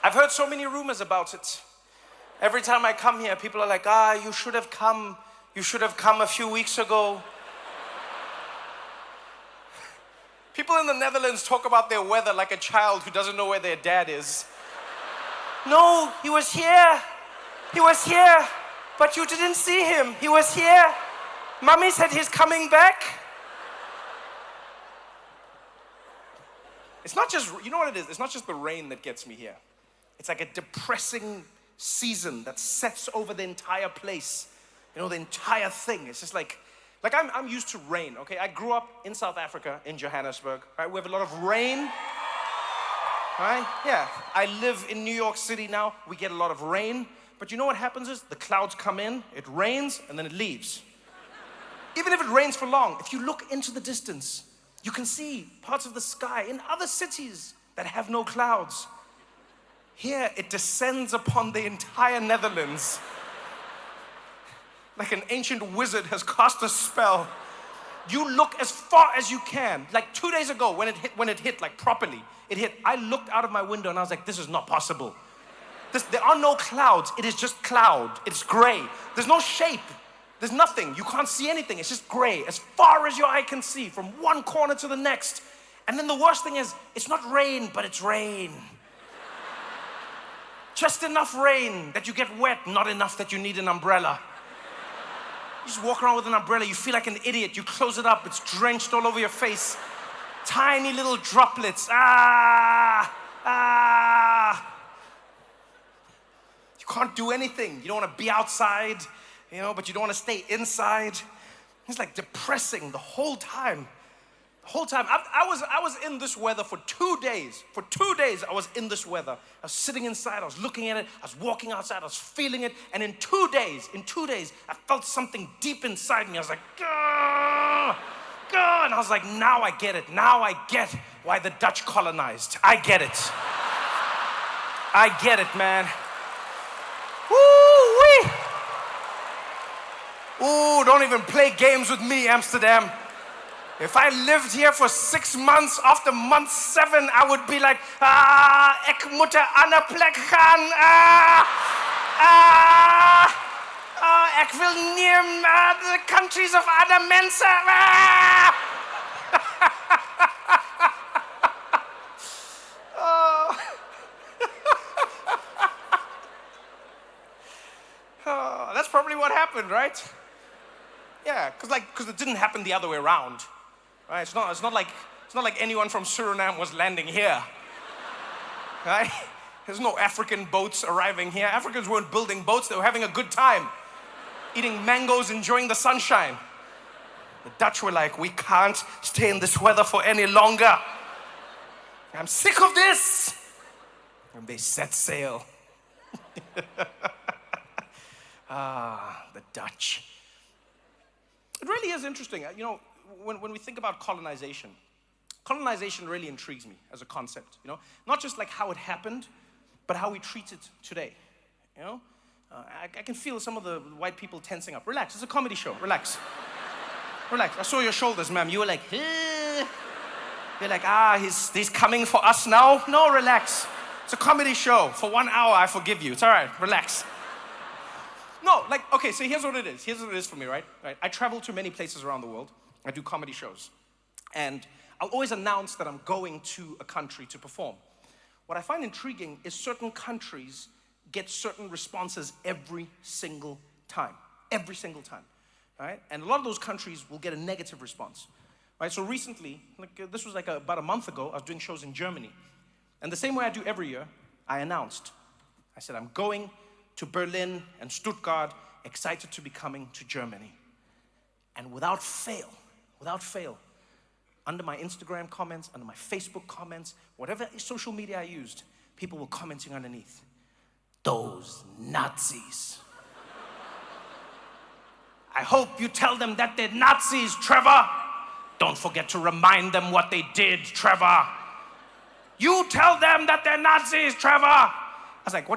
I've heard so many rumors about it. Every time I come here, people are like, you should have come. You should have come a few weeks ago. People in the Netherlands talk about their weather like a child who doesn't know where their dad is. No, he was here. He was here. But you didn't see him. He was here. Mommy said he's coming back. It's not just, you know what it is? It's not just the rain that gets me here. It's like a depressing season that sets over the entire place. You know, the entire thing. It's just like I'm used to rain, okay? I grew up in South Africa, in Johannesburg, right? We have a lot of rain, right? Yeah. I live in New York City now. We get a lot of rain. But you know what happens is the clouds come in, it rains, and then it leaves. Even if it rains for long, if you look into the distance, you can see parts of the sky in other cities that have no clouds. Here, it descends upon the entire Netherlands. Like an ancient wizard has cast a spell. You look as far as you can. Like 2 days ago, when it hit like properly, it hit. I looked out of my window and I was like, this is not possible. There are no clouds. It is just cloud. It's gray. There's no shape. There's nothing. You can't see anything. It's just gray, as far as your eye can see, from one corner to the next. And then the worst thing is, it's not rain, but it's rain. Just enough rain that you get wet, not enough that you need an umbrella. You just walk around with an umbrella, you feel like an idiot. You close it up, it's drenched all over your face. Tiny little droplets. You can't do anything. You don't want to be outside, you know, but you don't want to stay inside. It's like depressing the whole time. The whole time. I was in this weather for 2 days. For 2 days, I was in this weather. I was sitting inside, I was looking at it, I was walking outside, I was feeling it. And in 2 days, I felt something deep inside me. I was like, "Gah, gah." And I was like, now I get it. Now I get why the Dutch colonized. I get it. I get it, man. Woo-wee. Ooh, don't even play games with me, Amsterdam. If I lived here for 6 months, after month 7, I would be like, ek moet 'n ander plek gaan. Ek wil near the countries of other mense. That's probably what happened, right? Yeah, because it didn't happen the other way around, right? It's not like anyone from Suriname was landing here, right? There's no African boats arriving here. Africans weren't building boats; they were having a good time, eating mangoes, enjoying the sunshine. The Dutch were like, we can't stay in this weather for any longer. I'm sick of this, and they set sail. The Dutch. It really is interesting. You know, when we think about colonization really intrigues me as a concept, you know? Not just like how it happened, but how we treat it today, you know? I can feel some of the white people tensing up. Relax, it's a comedy show, relax. Relax, I saw your shoulders, ma'am. You were like, eh. You're like, he's coming for us now? No, relax. It's a comedy show. For 1 hour, I forgive you. It's all right, relax. No, like, okay, so here's what it is. Here's what it is for me, right? I travel to many places around the world. I do comedy shows. And I'll always announce that I'm going to a country to perform. What I find intriguing is certain countries get certain responses every single time. Every single time, right? And a lot of those countries will get a negative response, right? So recently, this was about a month ago, I was doing shows in Germany. And the same way I do every year, I announced. I said, I'm going to Berlin and Stuttgart, excited to be coming to Germany. And without fail, under my Instagram comments, under my Facebook comments, whatever social media I used, people were commenting underneath. Those Nazis. I hope you tell them that they're Nazis, Trevor. Don't forget to remind them what they did, Trevor. You tell them that they're Nazis, Trevor. I was like,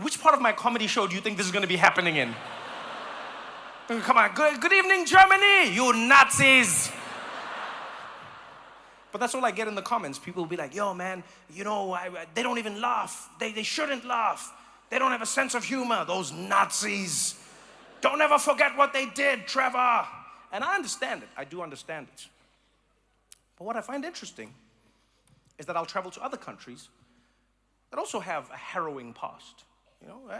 which part of my comedy show do you think this is going to be happening in? Come on, good evening, Germany, you Nazis. But that's all I get in the comments. People will be like, yo, man, they don't even laugh. They shouldn't laugh. They don't have a sense of humor, those Nazis. Don't ever forget what they did, Trevor. And I understand it. I do understand it. But what I find interesting is that I'll travel to other countries that also have a harrowing past.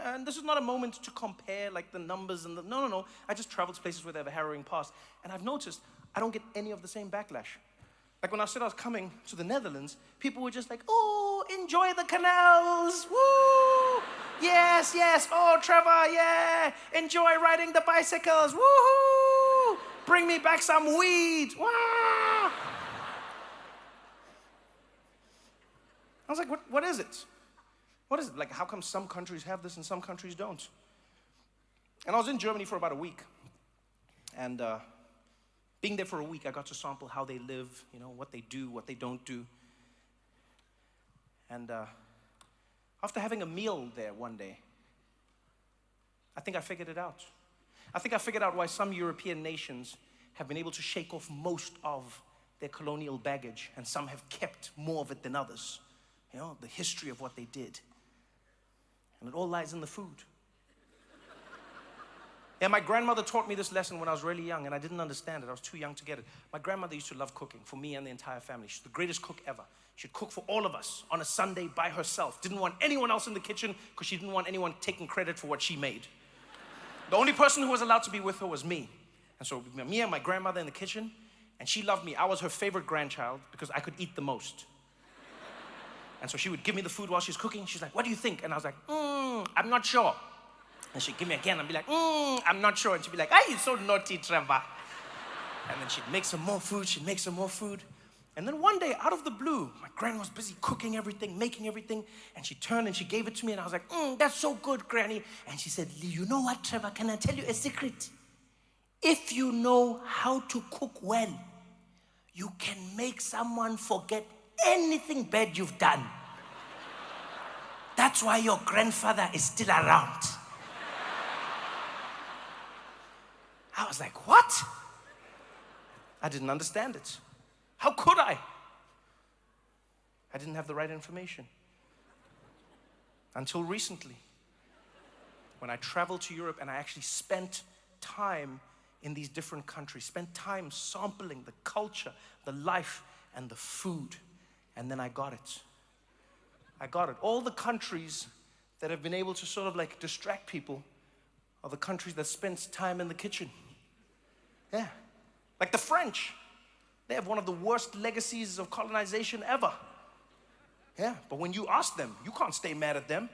And this is not a moment to compare like the numbers and no. I just travel to places where they have a harrowing past. And I've noticed I don't get any of the same backlash. Like when I said I was coming to the Netherlands, people were just like, oh, enjoy the canals, woo! Yes, oh, Trevor, yeah, enjoy riding the bicycles, woohoo! Bring me back some weed, wah! I was like, what is it? What is it? Like, how come some countries have this and some countries don't? And I was in Germany for about a week. And being there for a week, I got to sample how they live, what they do, what they don't do. And after having a meal there one day, I think I figured it out. I think I figured out why some European nations have been able to shake off most of their colonial baggage, and some have kept more of it than others. The history of what they did. And it all lies in the food. Yeah, my grandmother taught me this lesson when I was really young, and I didn't understand it. I was too young to get it. My grandmother used to love cooking for me and the entire family. She's the greatest cook ever. She'd cook for all of us on a Sunday by herself. Didn't want anyone else in the kitchen because she didn't want anyone taking credit for what she made. The only person who was allowed to be with her was me. And so me and my grandmother in the kitchen, and she loved me. I was her favorite grandchild because I could eat the most. And so she would give me the food while she's cooking. She's like, what do you think? And I was like, I'm not sure. And she'd give me again and be like, I'm not sure. And she'd be like, you're so naughty, Trevor. And then she'd make some more food, And then one day, out of the blue, my grandma was busy cooking everything, making everything. And she turned and she gave it to me. And I was like, that's so good, Granny. And she said, you know what, Trevor? Can I tell you a secret? If you know how to cook well, you can make someone forget anything bad you've done. That's why your grandfather is still around. I was like, what? I didn't understand it. How could I? I didn't have the right information. Until recently, when I traveled to Europe and I actually spent time in these different countries, spent time sampling the culture, the life, and the food. And then I got it. All the countries that have been able to sort of like distract people are the countries that spent time in the kitchen. Yeah. Like the French. They have one of the worst legacies of colonization ever. Yeah. But when you ask them, you can't stay mad at them.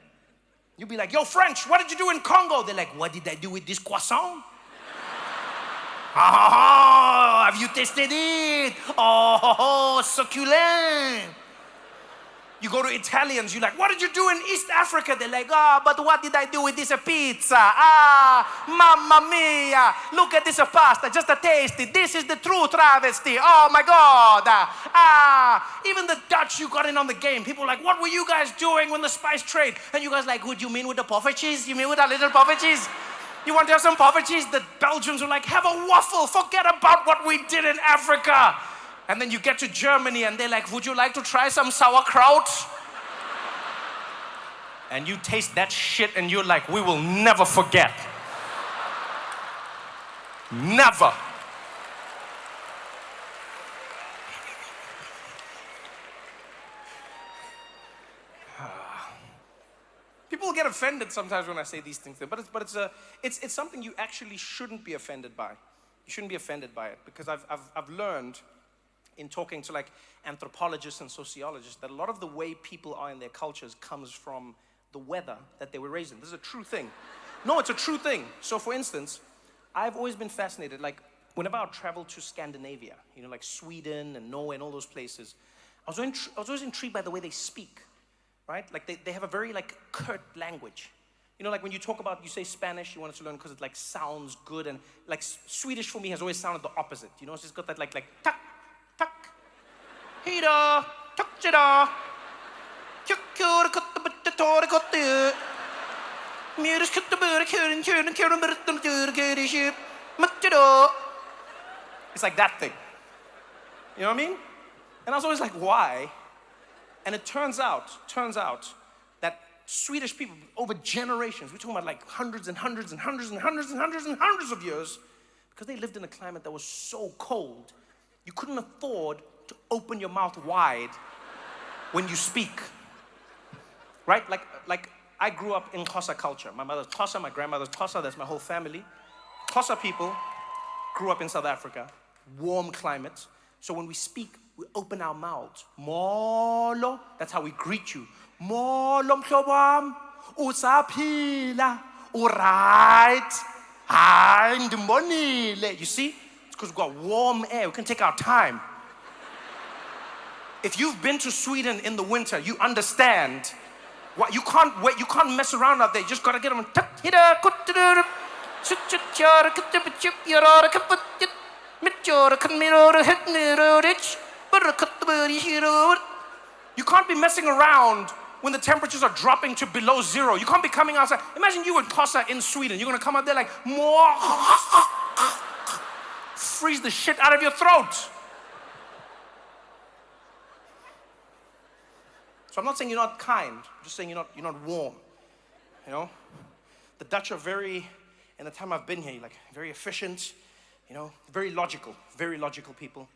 You'll be like, yo, French, what did you do in Congo? They're like, what did I do with this croissant? Oh, have you tasted it? Oh, succulent. You go to Italians, you're like, what did you do in East Africa? They're like, but what did I do with this pizza? Mamma mia, look at this pasta, just a taste it. This is the true travesty. Oh my God. Even the Dutch, you got in on the game. People are like, what were you guys doing when the spice trade? And you guys like, what do you mean with the puffer cheese? You mean with a little puffer cheese? You want to have some puffer cheese? The Belgians were like, have a waffle. Forget about what we did in Africa. And then you get to Germany and they're like, would you like to try some sauerkraut? And you taste that shit and you're like, we will never forget. Never. People get offended sometimes when I say these things, but it's something you actually shouldn't be offended by. You shouldn't be offended by it because I've learned in talking to like anthropologists and sociologists that a lot of the way people are in their cultures comes from the weather that they were raised in. This is a true thing. No, it's a true thing. So for instance, I've always been fascinated, like whenever I travel to Scandinavia, like Sweden and Norway and all those places, I was always intrigued by the way they speak, right? Like they have a very like curt language. Like when you talk about, you say Spanish, you want to learn because it like sounds good, and like Swedish for me has always sounded the opposite. It's just got that like tak, tak, hida, takjada, kukkur, kuttabattatora kottu, muris kuttabura kurin kurin kurin burtum turkuriship, muttado. It's like that thing. You know what I mean? And I was always like, why? And it turns out that Swedish people, over generations, we're talking about like hundreds and hundreds and hundreds and hundreds and hundreds and hundreds of years, because they lived in a climate that was so cold, you couldn't afford to open your mouth wide when you speak. Right? Like I grew up in Xhosa culture. My mother's Xhosa, my grandmother's Xhosa, that's my whole family. Xhosa people grew up in South Africa, warm climate. So when we speak, we open our mouths. Molo, that's how we greet you. Molo mhlobo wam, usaphila, alright, hayi ndimbonile. You see? It's because we've got warm air. We can take our time. If you've been to Sweden in the winter, you understand. What, you can't wait, you can't mess around out there. You just gotta get them. You can't be messing around when the temperatures are dropping to below zero. You can't be coming outside. Imagine you in Xhosa in Sweden. You're gonna come out there like more, freeze the shit out of your throat. So I'm not saying you're not kind. I'm just saying you're not warm. You know, the Dutch are very, in the time I've been here, like very efficient. You know, very logical people.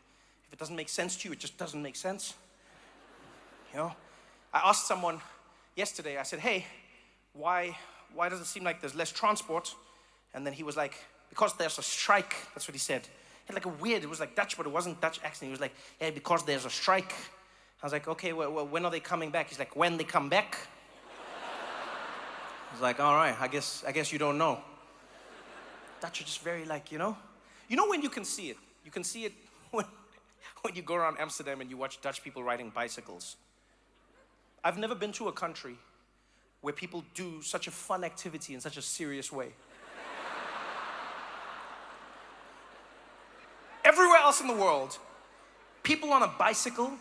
If it doesn't make sense to you, it just doesn't make sense. You know, I asked someone yesterday. I said, "Hey, why does it seem like there's less transport?" And then he was like, "Because there's a strike." That's what he said. He had like a weird. It was like Dutch, but it wasn't Dutch accent. He was like, "Yeah, because there's a strike." I was like, okay, well, when are they coming back? He's like, when they come back? I was like, all right, I guess you don't know. Dutch are just very like, you know when you can see it? You can see it when you go around Amsterdam and you watch Dutch people riding bicycles. I've never been to a country where people do such a fun activity in such a serious way. Everywhere else in the world, people on a bicycle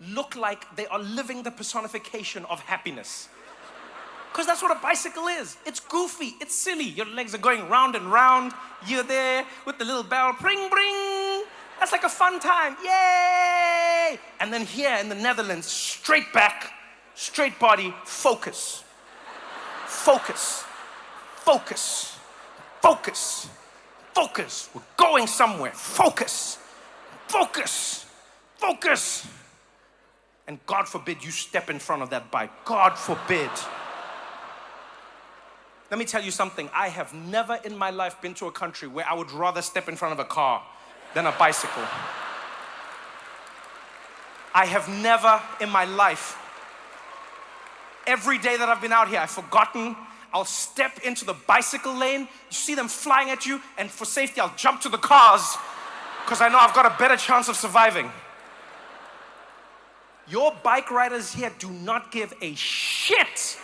look like they are living the personification of happiness. Because that's what a bicycle is. It's goofy, it's silly. Your legs are going round and round. You're there with the little bell, pring, bring. That's like a fun time, yay! And then here in the Netherlands, straight back, straight body, focus. Focus, focus, focus, focus. We're going somewhere, focus, focus, focus. And God forbid you step in front of that bike. God forbid. Let me tell you something. I have never in my life been to a country where I would rather step in front of a car than a bicycle. I have never in my life, every day that I've been out here, I've forgotten. I'll step into the bicycle lane. You see them flying at you, and for safety, I'll jump to the cars because I know I've got a better chance of surviving. Your bike riders here do not give a shit.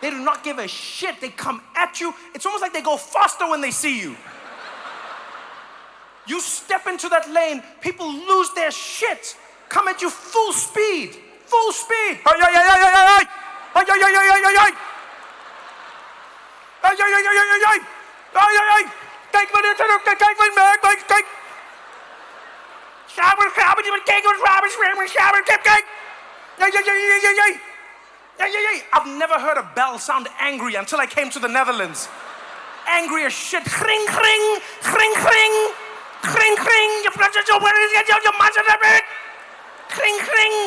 They do not give a shit. They come at you. It's almost like they go faster when they see you. You step into that lane, people lose their shit. Come at you full speed. Full speed. I've never heard a bell sound angry until I came to the Netherlands. Angry as shit. Kring, kring, kring, kring, kring, kring. Kring, kring.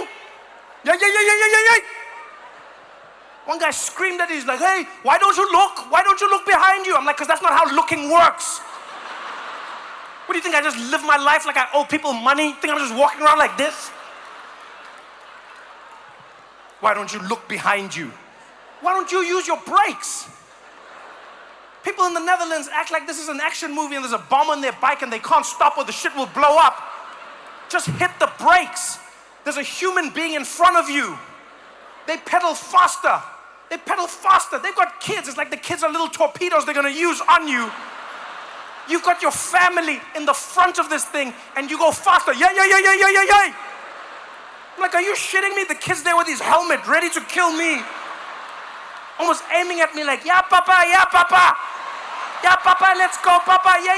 One guy screamed at me. He's like, "Hey, why don't you look? Why don't you look behind you?" I'm like, because that's not how looking works. What do you think? I just live my life like I owe people money? Think I'm just walking around like this? Why don't you look behind you? Why don't you use your brakes? People in the Netherlands act like this is an action movie and there's a bomb on their bike and they can't stop or the shit will blow up. Just hit the brakes. There's a human being in front of you. They pedal faster. They pedal faster. They've got kids. It's like the kids are little torpedoes they're going to use on you. You've got your family in the front of this thing and you go faster. Yeah. I'm like, are you shitting me? The kid's there with his helmet ready to kill me. Almost aiming at me like, yeah, papa, let's go, papa, yeah.